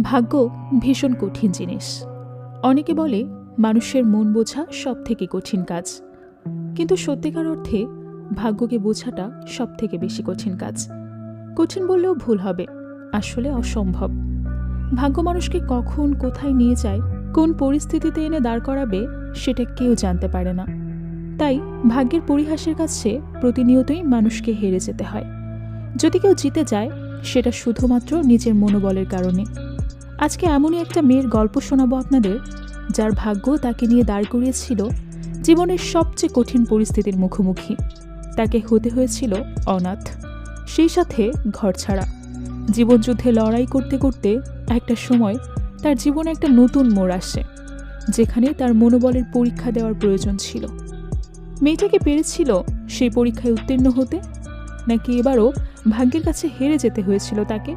ভাগ্য ভীষণ কঠিন জিনিস। অনেকে বলে মানুষের মন বোঝা সব থেকে কঠিন কাজ, কিন্তু সত্যিকার অর্থে ভাগ্যকে বোঝাটা সব থেকে বেশি কঠিন কাজ। কঠিন বললেও ভুল হবে, আসলে অসম্ভব। ভাগ্য মানুষকে কখন কোথায় নিয়ে যায়, কোন পরিস্থিতিতে এনে দাঁড় করাবে, সেটা কেউ জানতে পারে না। তাই ভাগ্যের পরিহাসের কাছে প্রতিনিয়তই মানুষকে হেরে যেতে হয়। যদি কেউ জিতে যায়, সেটা শুধুমাত্র নিজের মনোবলের কারণে। আজকে এমনই একটা মেয়ের গল্প শোনাবো আপনাদের, যার ভাগ্য তাকে নিয়ে দাঁড় করিয়েছিল জীবনের সবচেয়ে কঠিন পরিস্থিতির মুখোমুখি। তাকে হতে হয়েছিল অনাথ, সেই সাথে ঘরছাড়া। জীবনযুদ্ধে লড়াই করতে করতে একটা সময় তার জীবনে একটা নতুন মোড় আসে, যেখানে তার মনোবলের পরীক্ষা দেওয়ার প্রয়োজন ছিল। মেয়েটাকে পেরেছিল সেই পরীক্ষায় উত্তীর্ণ হতে, নাকি এবারও ভাগ্যের কাছে হেরে যেতে হয়েছিল তাকে?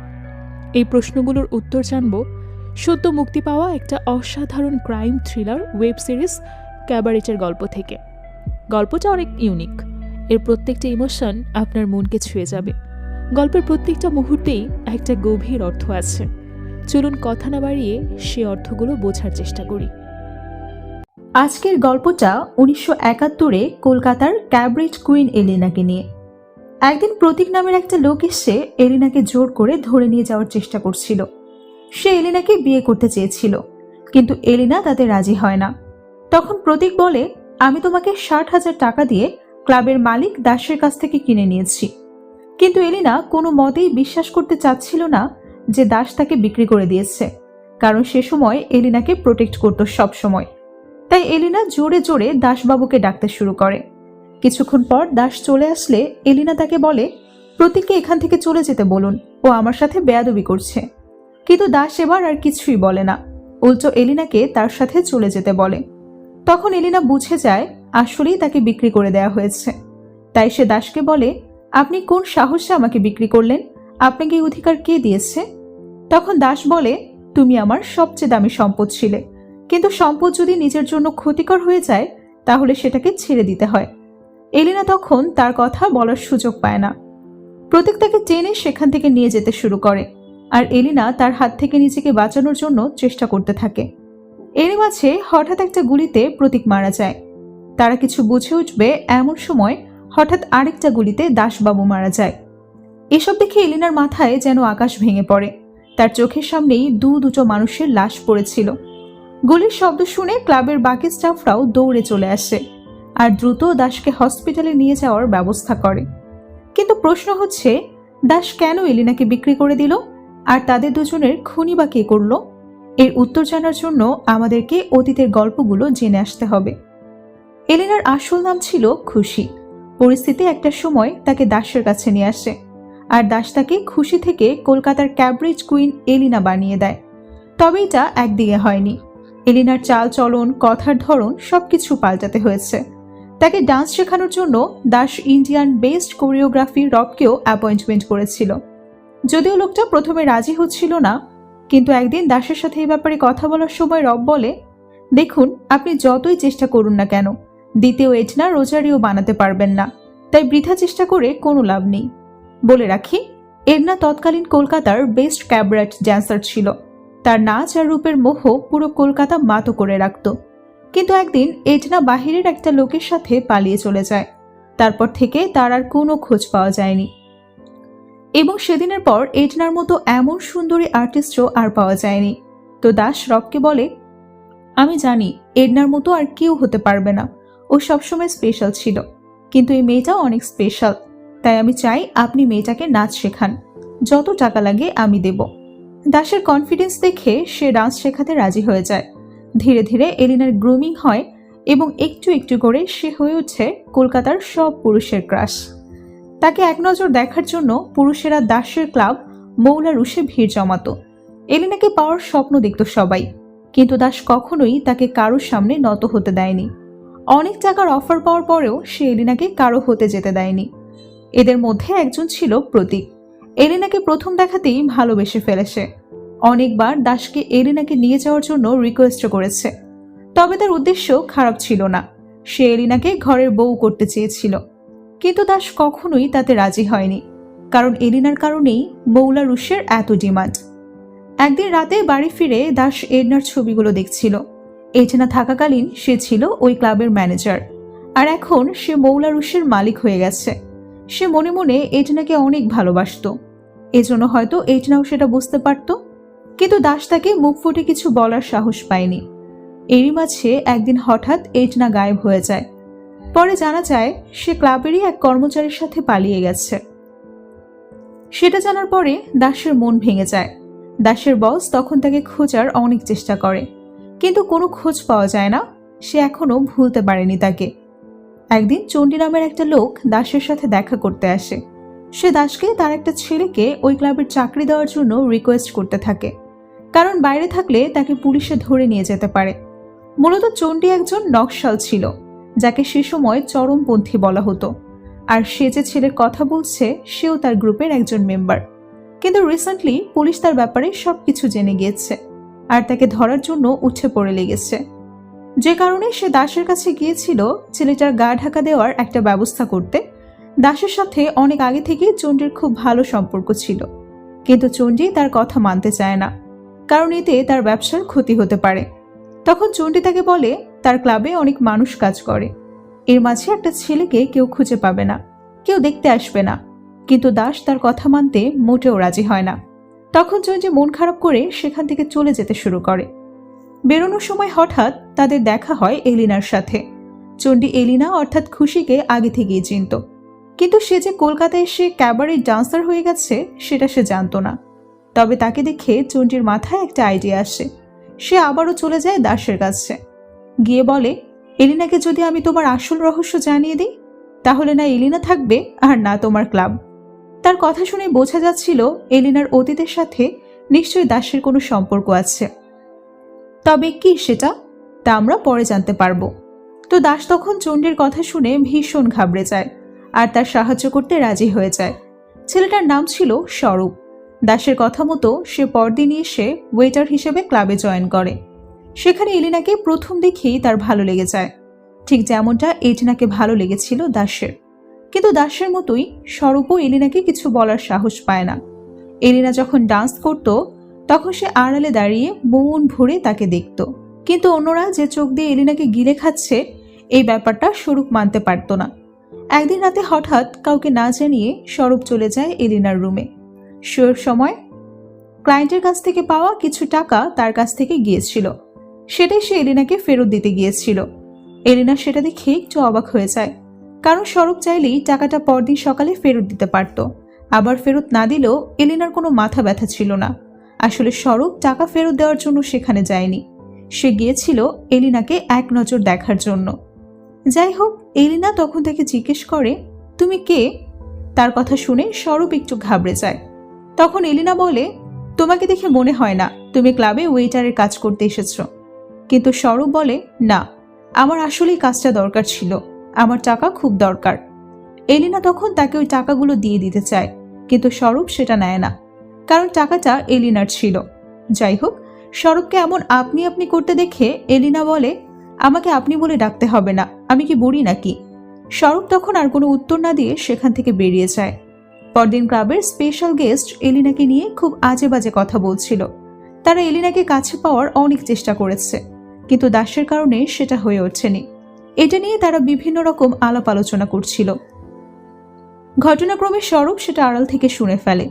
এই প্রশ্নগুলোর উত্তর জানব সদ্য মুক্তি পাওয়া একটা অসাধারণ ক্রাইম থ্রিলার ওয়েব সিরিজ ক্যাবারেটের গল্প থেকে। গল্পটা অনেক ইউনিক, এর প্রত্যেকটা ইমোশন আপনার মনকে ছুঁয়ে যাবে। গল্পের প্রত্যেকটা মুহূর্তেই একটা গভীর অর্থ আছে। চলুন কথা না বাড়িয়ে সে অর্থগুলো বোঝার চেষ্টা করি। আজকের গল্পটা 1971-এ কলকাতার ক্যাবারেট কুইন এলিনাকে নিয়ে। একদিন প্রতীক নামের একটা লোক এসে এলিনাকে জোর করে ধরে নিয়ে যাওয়ার চেষ্টা করছিল। সে এলিনাকে বিয়ে করতে চেয়েছিল, কিন্তু এলিনা তাতে রাজি হয় না। তখন প্রতীক বলে, আমি তোমাকে 60,000 টাকা দিয়ে ক্লাবের মালিক দাসের কাছ থেকে কিনে নিয়েছি। কিন্তু এলিনা কোনো মতেই বিশ্বাস করতে চাচ্ছিল না যে দাস তাকে বিক্রি করে দিয়েছে, কারণ সে সময় এলিনাকে প্রোটেক্ট করত সব সময়। তাই এলিনা জোরে জোরে দাসবাবুকে ডাকতে শুরু করে। কিছুক্ষণ পর দাস চলে আসলে এলিনা তাকে বলে, প্রতীককে এখান থেকে চলে যেতে বলুন, ও আমার সাথে বেয়াদবি করছে। কিন্তু দাস এবার আর কিছুই বলে না, উল্টো এলিনাকে তার সাথে চলে যেতে বলে। তখন এলিনা বুঝে যায় আসলেই তাকে বিক্রি করে দেয়া হয়েছে। তাই সে দাসকে বলে, আপনি কোন সাহসে আমাকে বিক্রি করলেন? আপনাকে এই অধিকার কে দিয়েছে? তখন দাস বলে, তুমি আমার সবচেয়ে দামি সম্পদ ছিলে, কিন্তু সম্পদ যদি নিজের জন্য ক্ষতিকর হয়ে যায় তাহলে সেটাকে ছেড়ে দিতে হয়। এলিনা তখন তার কথা বলার সুযোগ পায় না। প্রতীক তাকে টেনে সেখান থেকে নিয়ে যেতে শুরু করে, আর এলিনা তার হাত থেকে নিজেকে বাঁচানোর জন্য চেষ্টা করতে থাকে। এর মাঝে হঠাৎ একটা গুলিতে প্রতীক মারা যায়। তারা কিছু বুঝে উঠবে এমন সময় হঠাৎ আরেকটা গুলিতে দাসবাবু মারা যায়। এসব দেখে এলিনার মাথায় যেন আকাশ ভেঙে পড়ে। তার চোখের সামনেই দুটো মানুষের লাশ পড়েছিল। গুলির শব্দ শুনে ক্লাবের বাকি স্টাফরাও দৌড়ে চলে আসে আর দ্রুত দাসকে হসপিটালে নিয়ে যাওয়ার ব্যবস্থা করে। কিন্তু প্রশ্ন হচ্ছে, দাস কেন এলিনাকে বিক্রি করে দিল, আর তাদের দুজনের খুনি বা কে করলো? এর উত্তর জানার জন্য আমাদেরকে অতীতের গল্পগুলো জেনে আসতে হবে। এলিনার আসল নাম ছিল খুশি। পরিস্থিতি একটা সময় তাকে দাসের কাছে নিয়ে আসে, আর দাস তাকে খুশি থেকে কলকাতার ক্যাবারেট কুইন এলিনা বানিয়ে দেয়। তবে এটা একদিকে হয়নি। এলিনার চাল চলন, কথার ধরন সবকিছু পাল্টাতে হয়েছে। তাকে ডান্স শেখানোর জন্য দাস ইন্ডিয়ান বেস্ট কোরিওগ্রাফি রবকেও অ্যাপয়েন্টমেন্ট করেছিল। যদিও লোকটা প্রথমে রাজি হচ্ছিল না, কিন্তু একদিন দাসের সাথে এই ব্যাপারে কথা বলার সময় রব বলে, দেখুন, আপনি যতই চেষ্টা করুন না কেন দ্বিতীয় এডনা রোজারিও বানাতে পারবেন না, তাই বৃথা চেষ্টা করে কোনো লাভ নেই। বলে রাখি, এডনা তৎকালীন কলকাতার বেস্ট ক্যাবারেট ড্যান্সার ছিল। তার নাচ আর রূপের মোহ পুরো কলকাতা মাতো করে রাখত। কিন্তু একদিন এডনা বাহিরের একটা লোকের সাথে পালিয়ে চলে যায়। তারপর থেকে তার আর কোনো খোঁজ পাওয়া যায়নি, এবং সেদিনের পর এডনার মতো এমন সুন্দরী আর্টিস্টও আর পাওয়া যায়নি। তো দাস রবকে বলে, আমি জানি এডনার মতো আর কেউ হতে পারবে না, ও সবসময় স্পেশাল ছিল, কিন্তু এই মেয়েটাও অনেক স্পেশাল। তাই আমি চাই আপনি মেয়েটাকে নাচ শেখান, যত টাকা লাগে আমি দেব। দাসের কনফিডেন্স দেখে সে ডান্স শেখাতে রাজি হয়ে যায়। ধীরে ধীরে এলিনার গ্রুমিং হয় এবং একটু একটু করে সে হয়ে ওঠে কলকাতার সব পুরুষের ক্রাশ। তাকে এক নজর দেখার জন্য পুরুষেরা দাসের ক্লাব মৌলা রুশে ভিড় জমাতো। এলিনাকে পাওয়ার স্বপ্ন দেখত সবাই, কিন্তু দাস কখনোই তাকে কারোর সামনে নত হতে দেয়নি। অনেক টাকার অফার পাওয়ার পরেও সে এলিনাকে কারো হতে যেতে দেয়নি। এদের মধ্যে একজন ছিল প্রতীক। এলিনাকে প্রথম দেখাতেই ভালোবেসে ফেলেছে। অনেকবার দাসকে এলিনাকে নিয়ে যাওয়ার জন্য রিকোয়েস্ট করেছে, তবে তার উদ্দেশ্য খারাপ ছিল না। সে এলিনাকে ঘরের বউ করতে চেয়েছিল, কিন্তু দাস কখনোই তাতে রাজি হয়নি, কারণ এলিনার কারণেই মৌলা রুশের এত ডিমান্ড। একদিন রাতে বাড়ি ফিরে দাস এডনার ছবিগুলো দেখছিল। এডনা থাকাকালীন সে ছিল ওই ক্লাবের ম্যানেজার, আর এখন সে মৌলা রুশের মালিক হয়ে গেছে। সে মনে মনে এডনাকে অনেক ভালোবাসতো, এজন্য হয়তো এডনাও সেটা বুঝতে পারত, কিন্তু দাস তাকে মুখ ফুটে কিছু বলার সাহস পায়নি। এরই মাঝে একদিন হঠাৎ এডনা গায়েব হয়ে যায়। পরে জানা যায় সে ক্লাবেরই এক কর্মচারীর সাথে পালিয়ে গেছে। সেটা জানার পরে দাসের মন ভেঙে যায়। দাসের বস তখন তাকে খোঁজার অনেক চেষ্টা করে, কিন্তু কোনো খোঁজ পাওয়া যায় না। সে এখনো ভুলতে পারেনি তাকে। একদিন চণ্ডী নামের একটা লোক দাসের সাথে দেখা করতে আসে। সে দাসকে তার একটা ছেলেকে ওই ক্লাবের চাকরি দেওয়ার জন্য রিকোয়েস্ট করতে থাকে, কারণ বাইরে থাকলে তাকে পুলিশে ধরে নিয়ে যেতে পারে। মূলত চণ্ডী একজন নকশাল ছিল, যাকে সে সময় চরমপন্থী বলা হতো। আর সে যে ছেলের কথা বলছে সেও তার গ্রুপের একজন মেম্বার। কিন্তু রিসেন্টলি পুলিশ তার ব্যাপারে সবকিছু জেনে গিয়েছে আর তাকে ধরার জন্য উঠে পড়ে লেগেছে, যে কারণে সে দাসের কাছে গিয়েছিল ছেলেটার গা ঢাকা দেওয়ার একটা ব্যবস্থা করতে। দাসের সাথে অনেক আগে থেকে চণ্ডীর খুব ভালো সম্পর্ক ছিল, কিন্তু চণ্ডী তার কথা মানতে চায় না, কারণ এতে তার ব্যবসার ক্ষতি হতে পারে। তখন চণ্ডী তাকে বলে তার ক্লাবে অনেক মানুষ কাজ করে, এর মাঝে একটা ছেলেকে কেউ খুঁজে পাবে না, কেউ দেখতে আসবে না। কিন্তু দাস তার কথা মানতে মোটেও রাজি হয় না। তখন চণ্ডী মন খারাপ করে সেখান থেকে চলে যেতে শুরু করে। বেরোনোর সময় হঠাৎ তাদের দেখা হয় এলিনার সাথে। চণ্ডী এলিনা অর্থাৎ খুশিকে আগে থেকেই চিনত, কিন্তু সে যে কলকাতায় এসে ক্যাবারে ডান্সার হয়ে গেছে সেটা সে জানতো না। তবে তাকে দেখে চণ্ডীর মাথায় একটা আইডিয়া আসে। সে আবারও চলে যায় দাসের কাছে, গিয়ে বলে, এলিনাকে যদি আমি তোমার আসল রহস্য জানিয়ে দিই, তাহলে না এলিনা থাকবে আর না তোমার ক্লাব। তার কথা শুনে বোঝা যাচ্ছিল এলিনার অতীতের সাথে নিশ্চয়ই দাসের কোনো সম্পর্ক আছে। তবে কি সেটা, তা আমরা পরে জানতে পারবো। তো দাস তখন চণ্ডীর কথা শুনে ভীষণ ঘাবড়ে যায় আর তার সাহায্য করতে রাজি হয়ে যায়। ছেলেটার নাম ছিল স্বরূপ। দাসের কথা মতো সে পরদিনই এসে ওয়েটার হিসেবে ক্লাবে জয়েন করে। সেখানে এলিনাকে প্রথম দেখেই তার ভালো লেগে যায়, ঠিক যেমনটা এডনাকে ভালো লেগেছিল দাসের। কিন্তু দাসের মতোই স্বরূপও এলিনাকে কিছু বলার সাহস পায় না। এলিনা যখন ডান্স করত তখন সে আড়ালে দাঁড়িয়ে মন ভরে তাকে দেখত, কিন্তু অন্যরা যে চোখ দিয়ে এলিনাকে গিলে খাচ্ছে এই ব্যাপারটা স্বরূপ মানতে পারত না। একদিন রাতে হঠাৎ কাউকে না জানিয়ে স্বরূপ চলে যায় এলিনার রুমে। শোয়ের সময় ক্লায়েন্টের কাছ থেকে পাওয়া কিছু টাকা তার কাছ থেকে গিয়েছিল, সেটাই সে এলিনাকে ফেরত দিতে গিয়েছিল। এলিনা সেটা দেখে একটু অবাক হয়ে যায়, কারণ স্বরূপ চাইলেই টাকাটা পরদিন সকালে ফেরত দিতে পারত। আবার ফেরত না দিলেও এলিনার কোনো মাথা ব্যথা ছিল না। আসলে স্বরূপ টাকা ফেরত দেওয়ার জন্য সেখানে যায়নি, সে গিয়েছিল এলিনাকে এক নজর দেখার জন্য। যাই হোক, এলিনা তখন তাকে জিজ্ঞেস করে, তুমি কে? তার কথা শুনে স্বরূপ একটু ঘাবড়ে যায়। তখন এলিনা বলে, তোমাকে দেখে মনে হয় না তুমি ক্লাবে ওয়েটারের কাজ করতে এসেছো। কিন্তু স্বরূপ বলে, না, আমার আসলেই কাজটা দরকার ছিল, আমার টাকা খুব দরকার। এলিনা তখন তাকে ওই টাকাগুলো দিয়ে দিতে চায়, কিন্তু স্বরূপ সেটা নেয় না, কারণ টাকাটা এলিনার ছিল। যাই হোক, স্বরূপকে এমন আপনি আপনি করতে দেখে এলিনা বলে, আমাকে আপনি বলে ডাকতে হবে না, আমি কি বুড়ি নাকি? স্বরূপ তখন আর কোনো উত্তর না দিয়ে সেখান থেকে বেরিয়ে যায়। পরদিন ক্লাবের স্পেশাল গেস্ট এলিনাকে নিয়ে খুব আজে বাজে কথা বলছিল। তারা এলিনাকে কাছে পাওয়ার অনেক চেষ্টা করেছে, কিন্তু দাসের কারণে সেটা হয়ে ওঠেনি। এটা নিয়ে তারা বিভিন্ন রকম আলাপ আলোচনা করছিল। ঘটনাক্রমে স্বরূপ সেটা আড়াল থেকে শুনে ফেলে।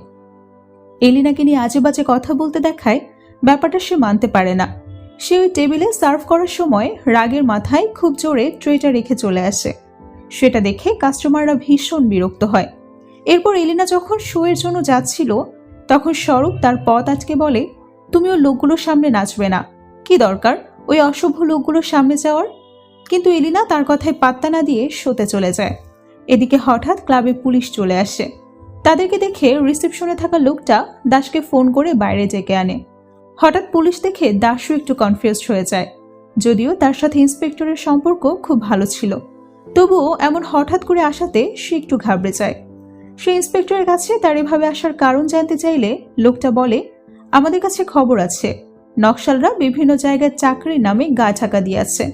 এলিনাকে নিয়ে আজে বাজে কথা বলতে দেখায় ব্যাপারটা সে মানতে পারে না। সে ওই টেবিলে সার্ভ করার সময় রাগের মাথায় খুব জোরে ট্রেটা রেখে চলে আসে। সেটা দেখে কাস্টমাররা ভীষণ বিরক্ত হয়। এরপর এলিনা যখন শোয়ের জন্য যাচ্ছিল তখন স্বরূপ তার পথ আটকে বলে, তুমি ওই লোকগুলোর সামনে নাচবে না, কি দরকার ওই অসভ্য লোকগুলোর সামনে যাওয়ার? কিন্তু এলিনা তার কথায় পাত্তা না দিয়ে শোতে চলে যায়। এদিকে হঠাৎ ক্লাবে পুলিশ চলে আসে। তাদেরকে দেখে রিসেপশনে থাকা লোকটা দাসকে ফোন করে বাইরে ডেকে আনে। হঠাৎ পুলিশ দেখে দাসও একটু কনফিউজড হয়ে যায়, যদিও তার সাথে ইন্সপেক্টরের সম্পর্ক খুব ভালো ছিল। তবুও এমন হঠাৎ করে আসাতে সে একটু ঘাবড়ে যায়। সে ইন্সপেক্টরের কাছে তার এভাবে আসার কারণ জানতে চাইলে লোকটা বলে, আমাদের কাছে খবর আছে নকশালরা বিভিন্ন জায়গায় চাকরির নামে গা ঢাকা দিয়েছে,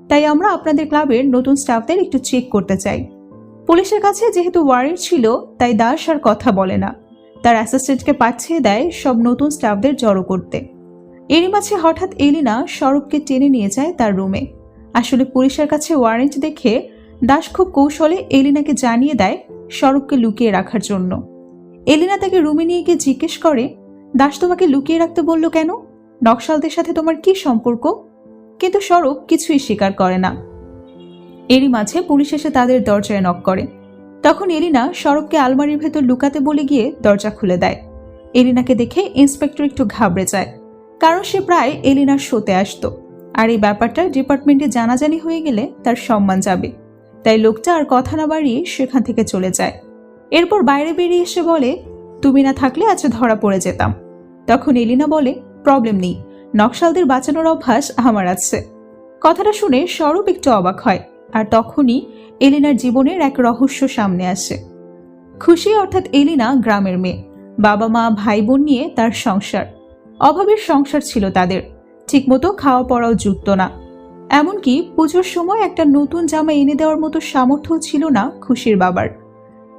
তাই আমরা আপনাদের ক্লাবের নতুন স্টাফদের একটু চেক করতে চাই। পুলিশের কাছে যেহেতু ওয়ারেন্ট ছিল তাই দাস আর কথা বলে না। তার অ্যাসিস্ট্যান্টকে পাঠিয়ে দেয় সব নতুন স্টাফদের জড়ো করতে। এরই মাঝে হঠাৎ এলিনা স্বরূপকে টেনে নিয়ে যায় তার রুমে। আসলে পুলিশের কাছে ওয়ারেন্ট দেখে দাস খুব কৌশলে এলিনাকে জানিয়ে দেয় স্বরূপকে লুকিয়ে রাখার জন্য। এলিনা তাকে রুমে নিয়ে গিয়ে জিজ্ঞেস করে, দাস তোমাকে লুকিয়ে রাখতে বলল কেন? নকশালদের সাথে তোমার কি সম্পর্ক? কিন্তু স্বরূপ কিছুই স্বীকার করে না। এরই মাঝে পুলিশ এসে তাদের দরজায় নক করে। তখন এলিনা স্বরূপকে আলমারির ভেতর লুকাতে বলে গিয়ে দরজা খুলে দেয়। এলিনাকে দেখে ইন্সপেক্টর একটু ঘাবড়ে যায়, কারণ সে প্রায় এলিনার শোতে আসতো, আর এই ব্যাপারটা ডিপার্টমেন্টে জানাজানি হয়ে গেলে তার সম্মান যাবে। তাই লোকটা আর কথা না বাড়িয়ে সেখান থেকে চলে যায়। এরপর বাইরে বেরিয়ে এসে বলে, তুমি না থাকলে আজ ধরা পড়ে যেতাম। তখন এলিনা বলে, প্রবলেম নেই, নকশালদের বাঁচানোর অভ্যাস আমার আছে। কথাটা শুনে স্বরূপ একটু অবাক হয়, আর তখনই এলিনার জীবনের এক রহস্য সামনে আসে। খুশি অর্থাৎ এলিনা গ্রামের মেয়ে, বাবা মা ভাই বোন নিয়ে তার সংসার। অভাবের সংসার ছিল তাদের, ঠিকমতো খাওয়া পড়াও জুটত না। এমনকি পুজোর সময় একটা নতুন জামা এনে দেওয়ার মতো সামর্থ্য ছিল না খুশির বাবার।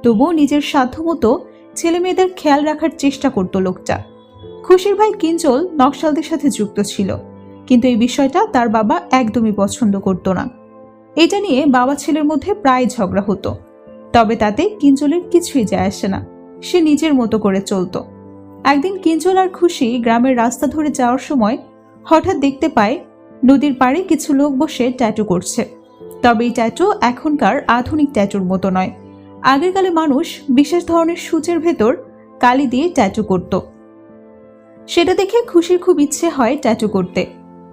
তবুও নিজের সাধ্যমতো ছেলে মেয়েদের খেয়াল রাখার চেষ্টা করত লোকটা। খুশির ভাই কিঞ্জল নকশালদের সাথে যুক্ত ছিল, কিন্তু এই বিষয়টা তার বাবা একদমই পছন্দ করত না। এটা নিয়ে বাবা ছেলের মধ্যে প্রায় ঝগড়া হতো, তবে তাতে কিঞ্জলের কিছুই যায় আসে না, সে নিজের মতো করে চলত। একদিন কিঞ্জল আর খুশি গ্রামের রাস্তা ধরে যাওয়ার সময় হঠাৎ দেখতে পায় নদীর পাড়ে কিছু লোক বসে ট্যাটু করছে। তবে এই ট্যাটু এখনকার আধুনিক ট্যাটুর মতো নয়। আগেরকালে মানুষ বিশেষ ধরনের সূচের ভেতর কালি দিয়ে ট্যাটু করত। সেটা দেখে খুশির খুব ইচ্ছে হয় ট্যাটু করতে,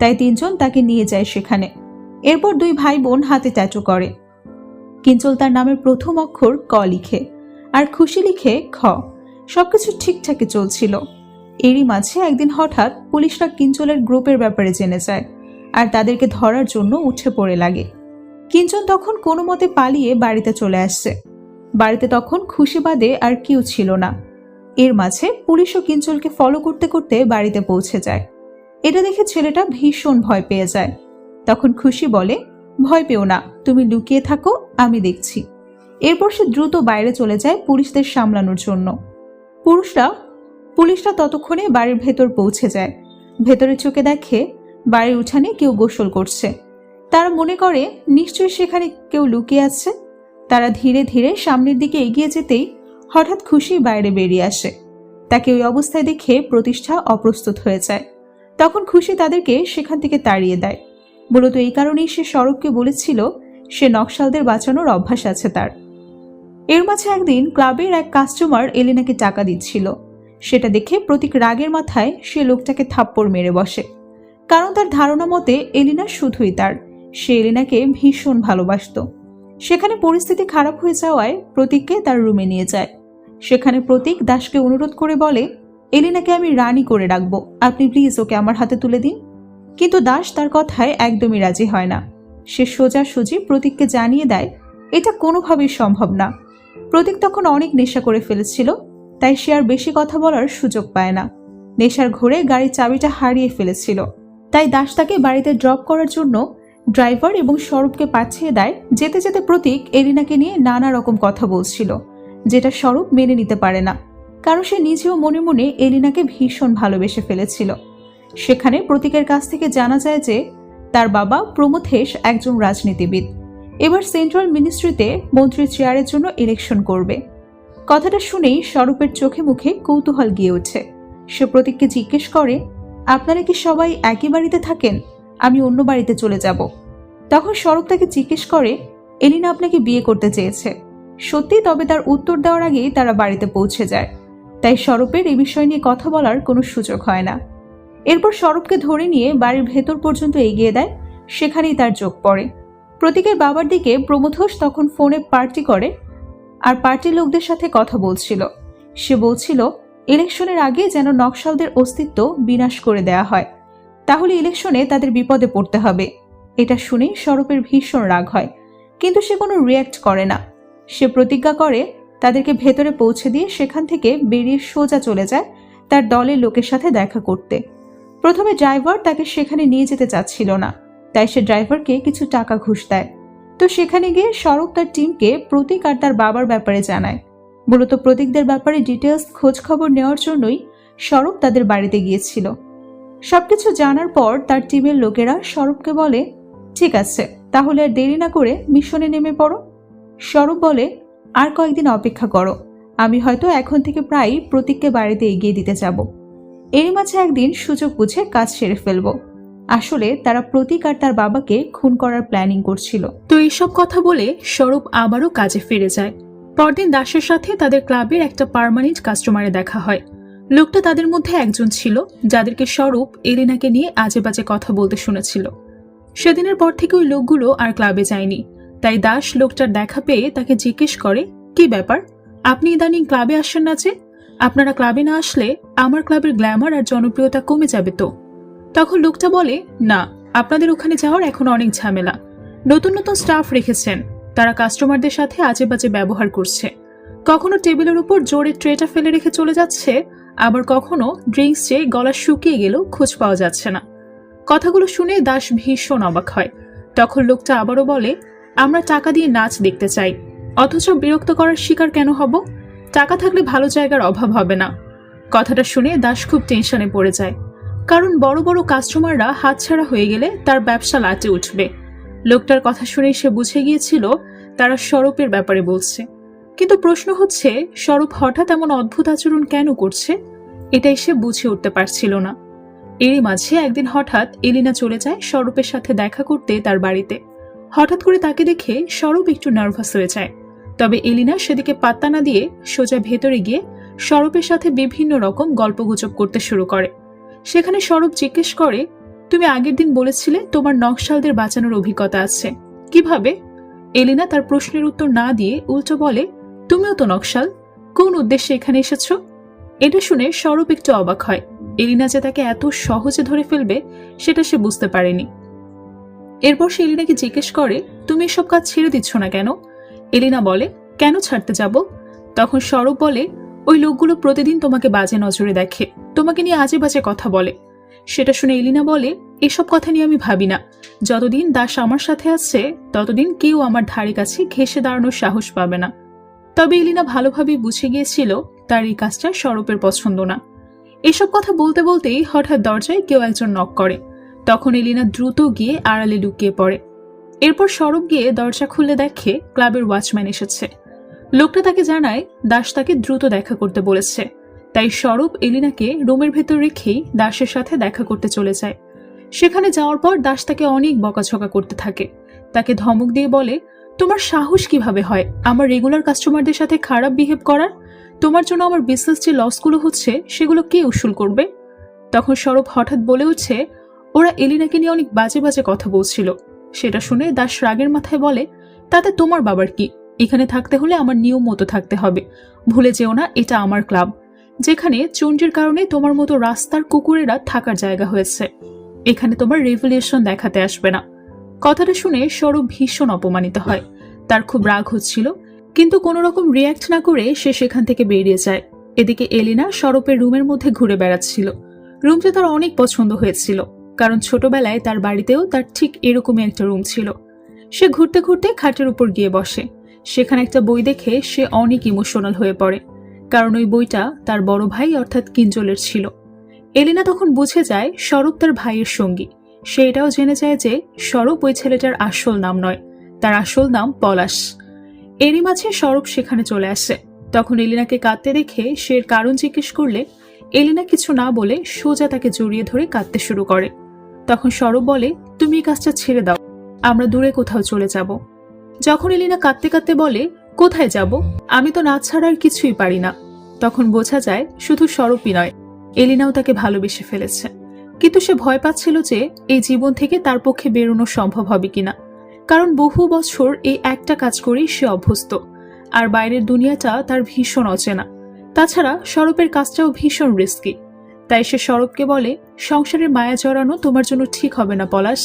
তাই তিনজন তাকে নিয়ে যায় সেখানে। এরপর দুই ভাই বোন হাতে ট্যাটু করে। কিঞ্জল তার নামের প্রথম অক্ষর ক লিখে, আর খুশি লিখে খ। সবকিছু ঠিকঠাকই চলছিল। এরই মাঝে একদিন হঠাৎ পুলিশরা কিঞ্জলের গ্রুপের ব্যাপারে জেনে যায়, আর তাদেরকে ধরার জন্য উঠে পড়ে লাগে। কিঞ্জল তখন কোনো মতে পালিয়ে বাড়িতে চলে আসছে। বাড়িতে তখন খুশি বাদে আর কেউ ছিল না। এর মাঝে পুলিশও কিঞ্জলকে ফলো করতে করতে বাড়িতে পৌঁছে যায়। এটা দেখে ছেলেটা ভীষণ ভয় পেয়ে যায়। তখন খুশি বলে, ভয় পেও না, তুমি লুকিয়ে থাকো, আমি দেখছি। এরপর সে দ্রুত বাইরে চলে যায় পুলিশদের সামলানোর জন্য। পুলিশরা ততক্ষণে বাড়ির ভেতর পৌঁছে যায়। ভেতরে চোখে দেখে বাড়ির উঠানে কেউ গোসল করছে। তারা মনে করে নিশ্চয়ই সেখানে কেউ লুকিয়ে আছে। তারা ধীরে ধীরে সামনের দিকে এগিয়ে যেতেই হঠাৎ খুশি বাইরে বেরিয়ে আসে। তাকে ওই অবস্থায় দেখে প্রতিষ্ঠা অপ্রস্তুত হয়ে যায়। তখন খুশি তাদেরকে সেখান থেকে তাড়িয়ে দেয়। মূলত এই কারণেই সে স্বরূপকে বলেছিল সে নকশালদের বাঁচানোর অভ্যাস আছে তার। এর মাঝে একদিন ক্লাবের এক কাস্টমার এলিনাকে টাকা দিচ্ছিল। সেটা দেখে প্রতীক রাগের মাথায় সে লোকটাকে থাপ্পড় মেরে বসে, কারণ তার ধারণা মতে এলিনা শুধুই তার, সে এলিনাকে ভীষণ ভালোবাসত। সেখানে পরিস্থিতি খারাপ হয়ে যাওয়ায় প্রতীককে তার রুমে নিয়ে যায়। সেখানে প্রতীক দাসকে অনুরোধ করে বলে, এলিনাকে আমি রানী করে রাখবো, আপনি প্লিজ ওকে আমার হাতে তুলে দিন। কিন্তু দাস তার কথায় একদমই রাজি হয় না। সে সোজাসুজি প্রতীককে জানিয়ে দেয় এটা কোনোভাবেই সম্ভব না। প্রতীক তখন অনেক নেশা করে ফেলেছিল, তাই সে আর বেশি কথা বলার সুযোগ পায় না। নেশার ঘোরে গাড়ির চাবিটা হারিয়ে ফেলেছিল, তাই দাস তাকে বাড়িতে ড্রপ করার জন্য ড্রাইভার এবং স্বরূপকে পাঠিয়ে দেয়। যেতে যেতে প্রতীক এলিনাকে নিয়ে নানা রকম কথা বলছিল, যেটা স্বরূপ মেনে নিতে পারে না, কারণ সে নিজেও মনে মনে এলিনাকে ভীষণ ভালোবেসে ফেলেছিল। সেখানে প্রতীকের কাছ থেকে জানা যায় যে তার বাবা প্রমথেশ একজন রাজনীতিবিদ, এবার সেন্ট্রাল মিনিস্ট্রিতে মন্ত্রীর চেয়ারের জন্য ইলেকশন করবে। কথাটা শুনেই স্বরূপের চোখে মুখে কৌতূহল গিয়ে ওঠে। সে প্রতীককে জিজ্ঞেস করে, আপনারা কি সবাই একই বাড়িতে থাকেন? আমি অন্য বাড়িতে চলে যাব। তখন স্বরূপ তাকে জিজ্ঞেস করে, এলিনা আপনাকে বিয়ে করতে চেয়েছে সত্যি? তবে তার উত্তর দেওয়ার আগেই তারা বাড়িতে পৌঁছে যায়, তাই স্বরূপের এই বিষয় নিয়ে কথা বলার কোনো সুযোগ হয় না। এরপর স্বরূপকে ধরে নিয়ে বাড়ির ভেতর পর্যন্ত এগিয়ে দেয়। সেখানেই তার চোখ পড়ে প্রতীকের বাবার দিকে। প্রমথোষ তখন ফোনে পার্টি করে আর পার্টির লোকদের সাথে কথা বলছিল। সে বলছিল ইলেকশনের আগে যেন নকশালদের অস্তিত্ব বিনাশ করে দেয়া হয়, তাহলে ইলেকশনে তাদের বিপদে পড়তে হবে। এটা শুনে স্বরূপের ভীষণ রাগ হয়, কিন্তু সে কোনো রিয়্যাক্ট করে না। সে প্রতিজ্ঞা করে তাদেরকে ভেতরে পৌঁছে দিয়ে সেখান থেকে বেরিয়ে সোজা চলে যায় তার দলের লোকের সাথে দেখা করতে। প্রথমে ড্রাইভার তাকে সেখানে নিয়ে যেতে চাচ্ছিল না, তাই সে ড্রাইভারকে কিছু টাকা ঘুষ দেয়। তো সেখানে গিয়ে স্বরূপ তার টিমকে প্রতীক আর তার বাবার ব্যাপারে জানায়। মূলত প্রতীকদের ব্যাপারে ডিটেলস খোঁজ খবর নেওয়ার জন্যই স্বরূপ তাদের বাড়িতে গিয়েছিল। সবকিছু জানার পর তার টিমের লোকেরা স্বরূপকে বলে, ঠিক আছে, তাহলে আর দেরি না করে মিশনে নেমে পড়ো। স্বরূপ বলে, আর কয়েকদিন অপেক্ষা করো, আমি হয়তো এখন থেকে প্রায় প্রতীককে বাড়িতে এগিয়ে দিতে যাব। এরই মাঝে একদিন সুযোগ বুঝে কাজ সেরে ফেলবো। আসলে তারা প্রতীক আর তার বাবাকে খুন করার প্ল্যানিং করছিল। তো এইসব কথা বলে স্বরূপ আবারও কাজে ফিরে যায়। পরদিন দাসের সাথে তাদের ক্লাবের একটা পার্মানেন্ট কাস্টমারে দেখা হয়। লোকটা তাদের মধ্যে একজন ছিল যাদেরকে স্বরূপ এলিনাকে নিয়ে আজে বাজে কথা বলতে শুনেছিল। সেদিনের পর থেকে ওই লোকগুলো আর ক্লাবে যায়নি। তাই দাস লোকটার দেখা পেয়ে তাকে জিজ্ঞেস করে, কি ব্যাপার, আপনি ইদানিং ক্লাবে আসেন না যে? আপনারা ক্লাবে না আসলে আমার ক্লাবের গ্ল্যামার আর জনপ্রিয়তা কমে যাবে তো। তখন লোকটা বলে, না, আপনাদের ওখানে যাওয়ার এখন অনেক ঝামেলা। নতুন নতুন স্টাফ রেখেছেন, তারা কাস্টমারদের সাথে আজে বাজে ব্যবহার করছে। কখনো টেবিলের উপর জোরে ট্রেটা ফেলে রেখে চলে যাচ্ছে, আবার কখনো ড্রিঙ্কস চেয়ে গলা শুকিয়ে গেলেও খোঁজ পাওয়া যাচ্ছে না। কথাগুলো শুনে দাস ভীষণ অবাক হয়। তখন লোকটা আবারও বলে, আমরা টাকা দিয়ে নাচ দেখতে চাই, অথচ বিরক্ত করার শিকার কেন হব? টাকা থাকলে ভালো জায়গার অভাব হবে না। কথাটা শুনে দাস খুব টেনশনে পড়ে যায়, কারণ বড় বড় কাস্টমাররা হাতছাড়া হয়ে গেলে তার ব্যবসা লাটে উঠবে। লোকটার কথা শুনে সে বুঝে গিয়েছিল তারা স্বরূপের ব্যাপারে বলছে। কিন্তু প্রশ্ন হচ্ছে, স্বরূপ হঠাৎ এমন অদ্ভুত আচরণ কেন করছে? এটাই সে বুঝে উঠতে পারছিল না। এরই মাঝে একদিন হঠাৎ এলিনা চলে যায় স্বরূপের সাথে দেখা করতে তার বাড়িতে। হঠাৎ করে তাকে দেখে স্বরূপ একটু নার্ভাস হয়ে যায়। তবে এলিনা সেদিকে পাত্তা না দিয়ে সোজা ভেতরে গিয়ে স্বরূপের সাথে বিভিন্ন রকম গল্পগুজব করতে শুরু করে। সেখানে স্বরূপ জিজ্ঞেস করে, তুমি আগের দিন বলেছিলে তোমার নকশালদের বাঁচানোর অভিজ্ঞতা আছে, কিভাবে? এলিনা তার প্রশ্নের উত্তর না দিয়ে উল্টো বলে, তুমিও তো নকশাল, কোন উদ্দেশ্যে এখানে এসেছো? এটা শুনে স্বরূপ একটু অবাক হয়। এলিনা যে তাকে এত সহজে ধরে ফেলবে সেটা সে বুঝতে পারেনি। এরপর সে এলিনাকে জিজ্ঞেস করে, তুমি এসব কাজ ছেড়ে দিচ্ছ না কেন? এলিনা বলে, কেন ছাড়তে যাব? তখন স্বরূপ বলে, ওই লোকগুলো প্রতিদিন তোমাকে বাজে নজরে দেখে, তোমাকে নিয়ে আজে বাজে কথা বলে। সেটা শুনে এলিনা বলে, এসব কথা নিয়ে আমি ভাবি না। যতদিন দাস আমার সাথে আছে ততদিন কেউ আমার ধারে কাছে ঘেঁষে দাঁড়ানোর সাহস পাবে না। তবে এলিনা ভালোভাবে বুঝে গিয়েছিল তার এই কাজটা স্বরূপের পছন্দ না। এসব কথা বলতে বলতেই হঠাৎ দরজায় কেউ একজন নক করে। তখন এলিনা দ্রুত গিয়ে আড়ালে লুকিয়ে পড়ে। এরপর স্বরূপ গিয়ে দরজা খুলে দেখে ক্লাবের ওয়াচম্যান এসেছে। লোকটা তাকে জানায় দাস তাকে দ্রুত দেখা করতে বলেছে। তাই স্বরূপ এলিনাকে রুমের ভেতর রেখেই দাসের সাথে দেখা করতে চলে যায়। সেখানে যাওয়ার পর দাস তাকে অনেক বকাঝকা করতে থাকে। তাকে ধমক দিয়ে বলে, তোমার সাহস কিভাবে হয় আমার রেগুলার কাস্টমারদের সাথে খারাপ বিহেভ করার? তোমার জন্য আমার বিজনেস যে লসগুলো হচ্ছে সেগুলো কে উসুল করবে? তখন স্বরূপ হঠাৎ বলে উঠছে, ওরা এলিনাকে নিয়ে অনেক বাজে বাজে কথা বলছিল। সেটা শুনে দাস রাগের মাথায় বলে, তাতে তোমার বাবার কি? এখানে থাকতে হলে আমার নিয়ম মতো থাকতে হবে। ভুলে যেও না এটা আমার ক্লাব, যেখানে চণ্ডীর কারণে তোমার মতো রাস্তার কুকুরেরা থাকার জায়গা হয়েছে। এখানে তোমার রেভলিউশন দেখাতে আসবে না। কথাটা শুনে স্বরূপ ভীষণ অপমানিত হয়। তার খুব রাগ হচ্ছিল, কিন্তু কোনো রকম রিয়্যাক্ট না করে সে সেখান থেকে বেরিয়ে যায়। এদিকে এলিনা স্বরূপের রুমের মধ্যে ঘুরে বেড়াচ্ছিল। রুমটা তার অনেক পছন্দ হয়েছিল, কারণ ছোটবেলায় তার বাড়িতেও তার ঠিক এরকমই একটা রুম ছিল। সে ঘুরতে ঘুরতে খাটের উপর গিয়ে বসে। সেখানে একটা বই দেখে সে অনেক ইমোশনাল হয়ে পড়ে, কারণ ওই বইটা তার বড় ভাই অর্থাৎ কিঞ্জলের ছিল। এলিনা তখন বুঝে যায় স্বরূপ তার ভাইয়ের সঙ্গী। সে এটাও জেনে যায় যে স্বরূপ ওই ছেলেটার আসল নাম নয়, তার আসল নাম পলাশ। এরই মাঝে স্বরূপ সেখানে চলে আসে। তখন এলিনাকে কাঁদতে দেখে সে এর কারণ জিজ্ঞেস করলে এলিনা কিছু না বলে সোজা তাকে জড়িয়ে ধরে কাঁদতে শুরু করে। তখন স্বরূপ বলে, তুমি এই কাজটা ছেড়ে দাও, আমরা দূরে কোথাও চলে যাব। যখন এলিনা কাঁদতে কাঁদতে বলে, কোথায় যাব? আমি তো নাচ ছাড়া আর কিছুই পারি না। তখন বোঝা যায় শুধু স্বরূপই নয়, এলিনাও তাকে ভালোবেসে ফেলেছে। কিন্তু সে ভয় পাচ্ছিল যে এই জীবন থেকে তার পক্ষে বেরোনো সম্ভব হবে কিনা, কারণ বহু বছর এই একটা কাজ করেই সে অভ্যস্ত, আর বাইরের দুনিয়াটা তার ভীষণ অচেনা। তাছাড়া স্বরূপের কাজটাও ভীষণ রিস্কি। তাই সে স্বরূপকে বলে, সংসারের মায়া জড়ানো তোমার জন্য ঠিক হবে না পলাশ।